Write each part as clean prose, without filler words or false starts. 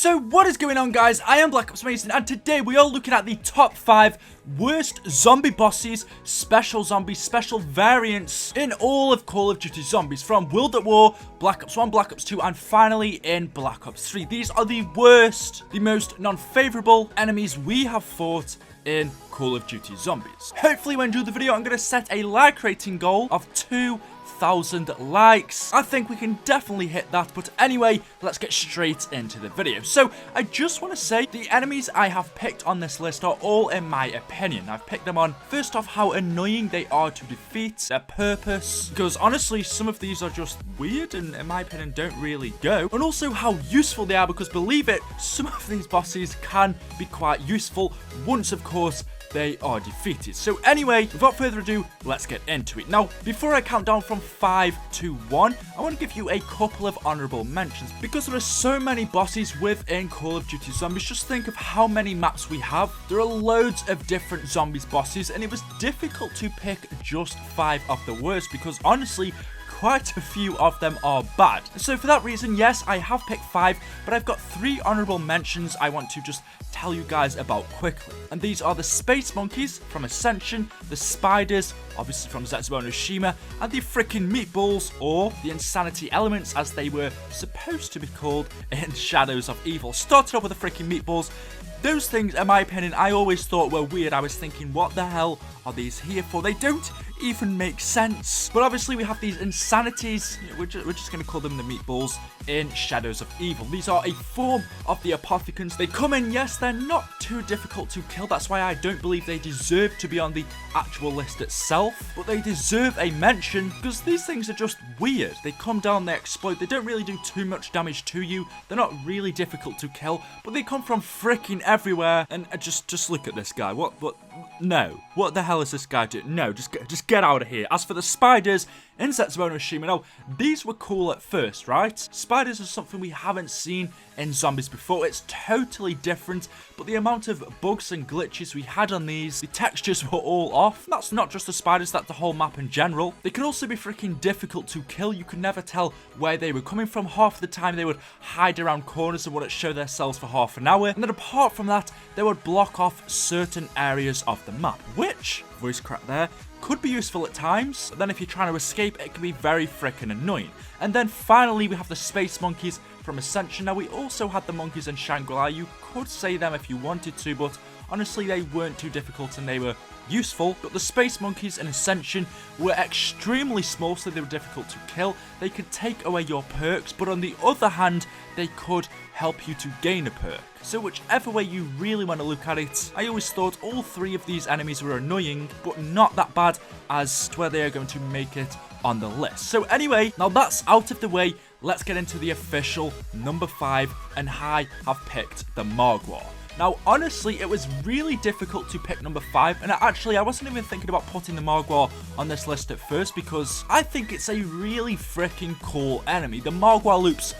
So what is going on, guys? I am BlackOpsAmazing, and today we are looking at the top 5 worst zombie bosses, special zombies, special variants in all of Call of Duty Zombies, from World at War, Black Ops 1, Black Ops 2, and finally in Black Ops 3. These are the worst, the most non-favorable enemies we have fought in Call of Duty Zombies. Hopefully when you do the video, I'm going to set a like rating goal of 2,000 likes. I think we can definitely hit that, but anyway, let's get straight into the video. So I just want to say the enemies I have picked on this list are all in my opinion. I've picked them on, first off, how annoying they are to defeat, their purpose, because honestly some of these are just weird and in my opinion don't really go, and also how useful they are, because believe it, some of these bosses can be quite useful once of course they are defeated. So anyway, without further ado, let's get into it. Now, before I count down from 5 to 1, I want to give you a couple of honorable mentions, because there are so many bosses within Call of Duty Zombies. Just think of how many maps we have. There are loads of different zombies bosses, and it was difficult to pick just 5 of the worst, because honestly, quite a few of them are bad. So for that reason, yes, I have picked 5, but I've got 3 honorable mentions I want to just tell you guys about quickly. And these are the Space Monkeys from Ascension, the Spiders, obviously from Zetsubo no Shima, and the freaking Meatballs, or the Insanity Elements as they were supposed to be called in Shadows of Evil. Started off with the freaking Meatballs. Those things, in my opinion, I always thought were weird. I was thinking, what the hell are these here for? They don't even make sense. But obviously we have these Insanities, we're just going to call them the Meatballs, in Shadows of Evil. These are a form of the Apothecans. They come in, yes, they're not too difficult to kill. That's why I don't believe they deserve to be on the actual list itself. But they deserve a mention, because these things are just weird. They come down, they explode, they don't really do too much damage to you. They're not really difficult to kill, but they come from freaking everywhere. And just look at this guy. No. What the hell is this guy doing? No, just get out of here. As for the Spiders in Zetsubo no Shima, now, these were cool at first, right? Spiders are something we haven't seen in Zombies before. It's totally different, but the amount of bugs and glitches we had on these, the textures were all off. That's not just the Spiders, that's the whole map in general. They can also be freaking difficult to kill. You could never tell where they were coming from. Half the time they would hide around corners and wouldn't show themselves for half an hour. And then apart from that, they would block off certain areas of the map, which, voice crack there, could be useful at times, but then if you're trying to escape, it can be very freaking annoying. And then finally, we have the Space Monkeys from Ascension. Now, we also had the monkeys in Shangri-La. You could say them if you wanted to, but honestly, they weren't too difficult and they were useful. But the Space Monkeys in Ascension were extremely small, so they were difficult to kill. They could take away your perks, but on the other hand, they could help you to gain a perk. So whichever way you really want to look at it, I always thought all 3 of these enemies were annoying, but not that bad as to where they are going to make it on the list. So anyway, now that's out of the way, let's get into the official number 5, and I have picked the Magua. Now, honestly, it was really difficult to pick number 5, and I wasn't even thinking about putting the Magua on this list at first, because I think it's a really freaking cool enemy. The Magua loops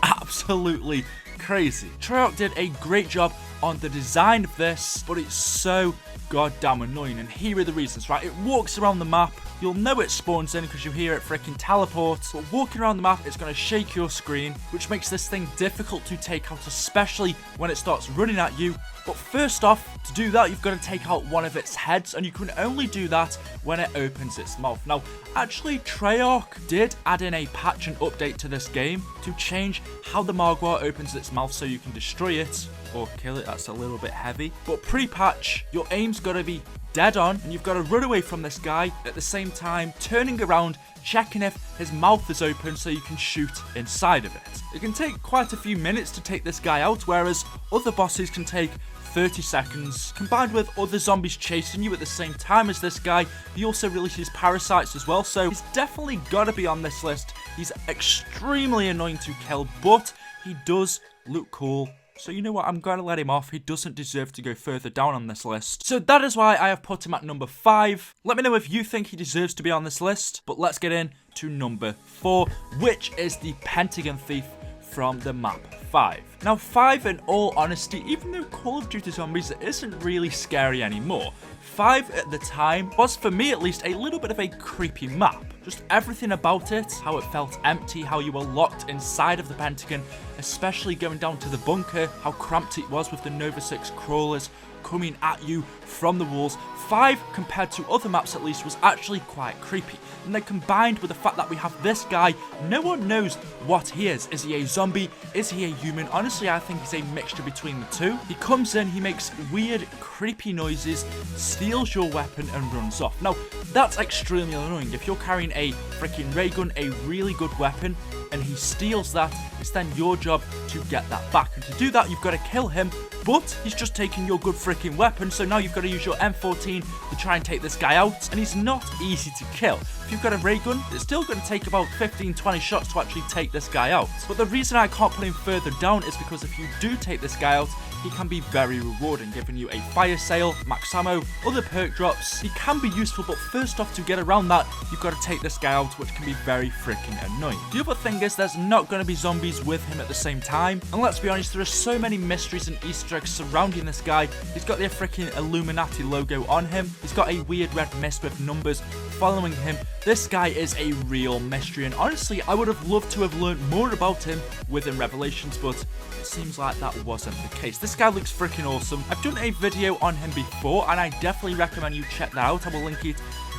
absolutely crazy. Treyarch did a great job on the design of this, but it's so goddamn annoying, and here are the reasons, right? It walks around the map. You'll know it spawns in because you hear it freaking teleport, but walking around the map, it's going to shake your screen, which makes this thing difficult to take out, especially when it starts running at you. But first off, to do that, you've got to take out one of its heads, and you can only do that when it opens its mouth. Now, actually, Treyarch did add in a patch and update to this game to change how the Magua opens its mouth so you can destroy it or kill it. That's a little bit heavy. But pre-patch, your aim's got to be dead on, and you've got to run away from this guy at the same time, turning around, checking if his mouth is open so you can shoot inside of it. It can take quite a few minutes to take this guy out, whereas other bosses can take 30 seconds. Combined with other zombies chasing you at the same time as this guy, he also releases parasites as well, so he's definitely got to be on this list. He's extremely annoying to kill, but he does look cool. So you know what, I'm going to let him off. He doesn't deserve to go further down on this list. So that is why I have put him at number 5. Let me know if you think he deserves to be on this list. But let's get in to number 4, which is the Pentagon Thief from the map 5. Now 5, in all honesty, even though Call of Duty Zombies isn't really scary anymore, 5 at the time was, for me at least, a little bit of a creepy map. Just everything about it, how it felt empty, how you were locked inside of the Pentagon, especially going down to the bunker, how cramped it was with the Nova 6 crawlers coming at you from the walls. 5, compared to other maps at least, was actually quite creepy. And then combined with the fact that we have this guy, no one knows what he is. Is he a zombie? Is he a human? Honestly, I think he's a mixture between the two. He comes in, he makes weird, creepy noises, steals your weapon, and runs off. Now, that's extremely annoying. If you're carrying a freaking ray gun, a really good weapon, and he steals that, it's then your job to get that back. And to do that, you've got to kill him, but he's just taking your good freaking weapon, so now you've got to use your M14 to try and take this guy out, and he's not easy to kill. If you've got a ray gun, it's still going to take about 15-20 shots to actually take this guy out. But the reason I can't put him further down is because if you do take this guy out, he can be very rewarding, giving you a fire sale, max ammo, other perk drops. He can be useful, but first off, to get around that, you've got to take this guy out, which can be very freaking annoying. The other thing is there's not going to be zombies with him at the same time, and let's be honest, there are so many mysteries and Easter eggs surrounding this guy. He's got the freaking Illuminati logo on him. He's got a weird red mist with numbers following him. This guy is a real mystery, and honestly, I would have loved to have learned more about him within Revelations, but it seems like that wasn't the case. This guy looks freaking awesome. I've done a video on him before, and I definitely recommend you check that out. I will link it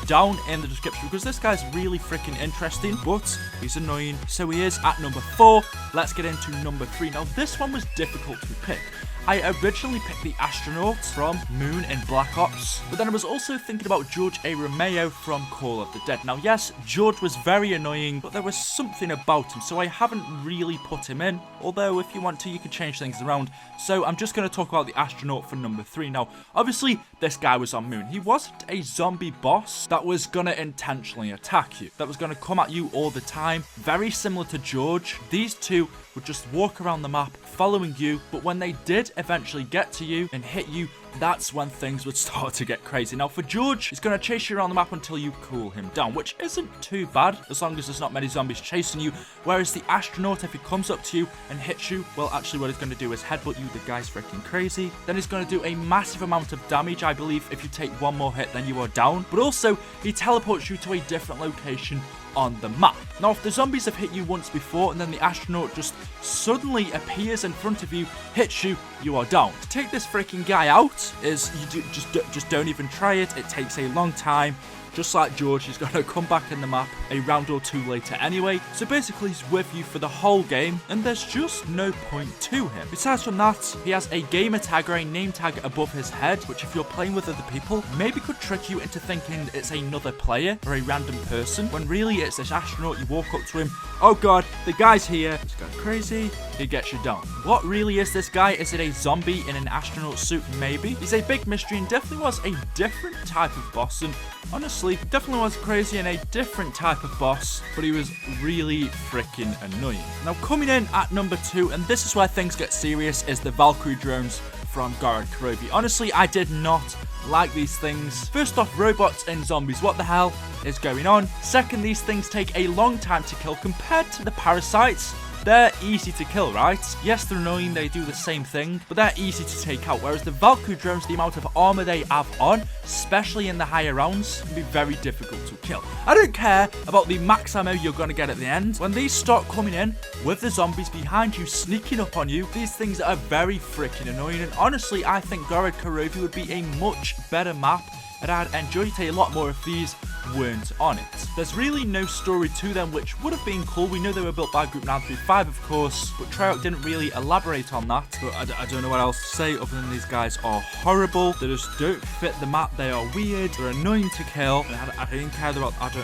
down in the description because this guy's really freaking interesting, but he's annoying. So he is at number 4. Let's get into number 3. Now, this one was difficult to pick. I originally picked the astronaut from Moon in Black Ops, but then I was also thinking about George A. Romeo from Call of the Dead. Now, yes, George was very annoying, but there was something about him, so I haven't really put him in, although if you want to, you can change things around. So I'm just going to talk about the astronaut for number 3. Now, obviously, this guy was on Moon. He wasn't a zombie boss that was going to intentionally attack you, that was going to come at you all the time. Very similar to George, these two would just walk around the map following you, but when they did eventually get to you and hit you, that's when things would start to get crazy. Now for George, he's going to chase you around the map until you cool him down, which isn't too bad as long as there's not many zombies chasing you. Whereas the astronaut, if he comes up to you and hits you, well, actually what he's going to do is headbutt you. The guy's freaking crazy. Then he's going to do a massive amount of damage. I believe if you take one more hit, then you are down. But also, he teleports you to a different location on the map. Now, if the zombies have hit you once before and then the astronaut just suddenly appears in front of you, hits you, you are down. To take this freaking guy out is just don't even try it. It takes a long time. Just like George, he's going to come back in the map a round or two later anyway. So basically, he's with you for the whole game, and there's just no point to him. Besides from that, he has a gamer tag or a name tag above his head, which if you're playing with other people, maybe could trick you into thinking it's another player or a random person, when really it's this astronaut. You walk up to him, oh god, the guy's here, he's going crazy, he gets you down. What really is this guy? Is it a zombie in an astronaut suit? Maybe. He's a big mystery and definitely was a different type of boss, and honestly, definitely was crazy and a different type of boss, but he was really freaking annoying. Now, coming in at number 2, and this is where things get serious, is the Valkyrie drones from Gorod Karobi. Honestly, I did not like these things. First off, robots and zombies. What the hell is going on? Second, these things take a long time to kill compared to the parasites. They're easy to kill, right? Yes, they're annoying, they do the same thing, but they're easy to take out. Whereas the Valkyrie drones, the amount of armor they have on, especially in the higher rounds, can be very difficult to kill. I don't care about the max ammo you're going to get at the end. When these start coming in with the zombies behind you, sneaking up on you, these things are very freaking annoying. And honestly, I think Gorod Karobi would be a much better map, and I'd enjoy it a lot more if these weren't on it. There's really no story to them, which would have been cool. We know they were built by Group 935, of course, but Treyarch didn't really elaborate on that. But I don't know what else to say other than these guys are horrible. They just don't fit the map. They are weird. They're annoying to kill. And I don't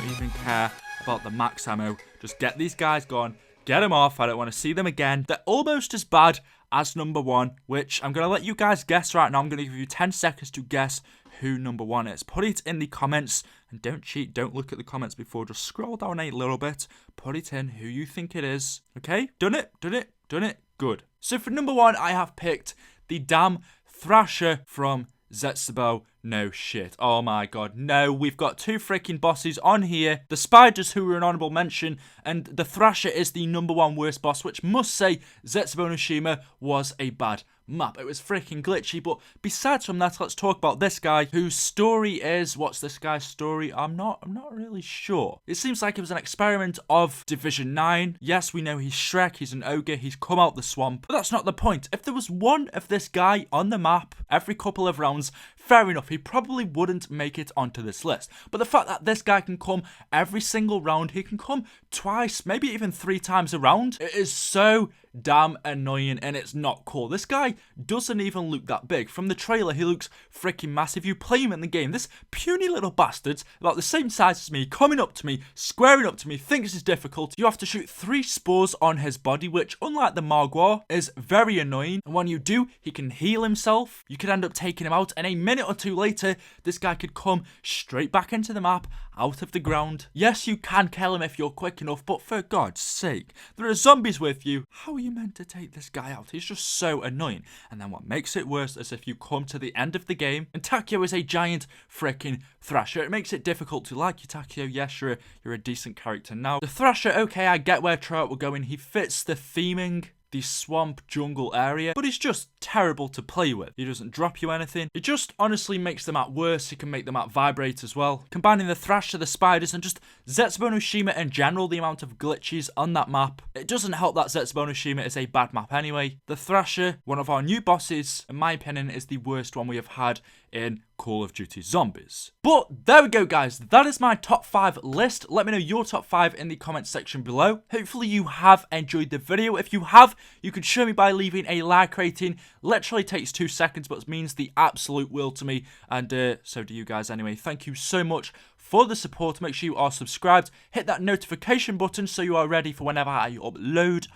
even care about the max ammo. Just get these guys gone. Get them off. I don't want to see them again. They're almost as bad as number 1, which I'm going to let you guys guess right now. I'm going to give you 10 seconds to guess who number 1 is. Put it in the comments, and don't cheat. Don't look at the comments before. Just scroll down a little bit. Put it in who you think it is. Okay? Done it? Done it? Done it? Good. So for number 1, I have picked the damn Thrasher from Zetsubo, no shit. Oh my god, no. We've got 2 freaking bosses on here. The spiders, who were an honorable mention, and the Thrasher is the #1 worst boss, which must say Zetsubo no Shima was a bad map. It was freaking glitchy, but besides from that, let's talk about this guy whose story is, what's this guy's story? I'm not really sure. It seems like it was an experiment of Division 9. Yes, we know he's Shrek, he's an ogre, he's come out the swamp, but that's not the point. If there was one of this guy on the map every couple of rounds, fair enough, he probably wouldn't make it onto this list. But the fact that this guy can come every single round, he can come twice, maybe even 3 times a round, it is so damn annoying, and it's not cool. This guy doesn't even look that big. From the trailer, he looks freaking massive. You play him in the game, this puny little bastard's about the same size as me, coming up to me, squaring up to me, thinks it's difficult. You have to shoot 3 spores on his body, which, unlike the Magua, is very annoying. And when you do, he can heal himself. You could end up taking him out, and a minute or 2 later, this guy could come straight back into the map, out of the ground. Yes, you can kill him if you're quick enough, but for God's sake, there are zombies with you. How are you meant to take this guy out? He's just so annoying. And then what makes it worse is if you come to the end of the game, and Takeo is a giant freaking Thrasher. It makes it difficult to like you, Takeo. Yes, you're a decent character. Now, the Thrasher, okay, I get where Trout were going. He fits the theming, the swamp jungle area, but he's just terrible to play with. He doesn't drop you anything. It just honestly makes the map worse. He can make the map vibrate as well. Combining the Thrasher, the spiders, and just Zetsubo no Shima in general, the amount of glitches on that map, it doesn't help that Zetsubo no Shima is a bad map anyway. The Thrasher, one of our new bosses, in my opinion, is the worst one we have had in Call of Duty Zombies. But there we go, guys. That is my top 5 list. Let me know your top 5 in the comment section below. Hopefully you have enjoyed the video. If you have, you can show me by leaving a like rating. Literally takes 2 seconds, but it means the absolute world to me, and so do you guys anyway. Thank you so much for the support. Make sure you are subscribed. Hit that notification button so you are ready for whenever I upload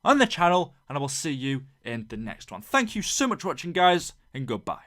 on the channel, and I will see you in the next one. Thank you so much for watching, guys, and goodbye.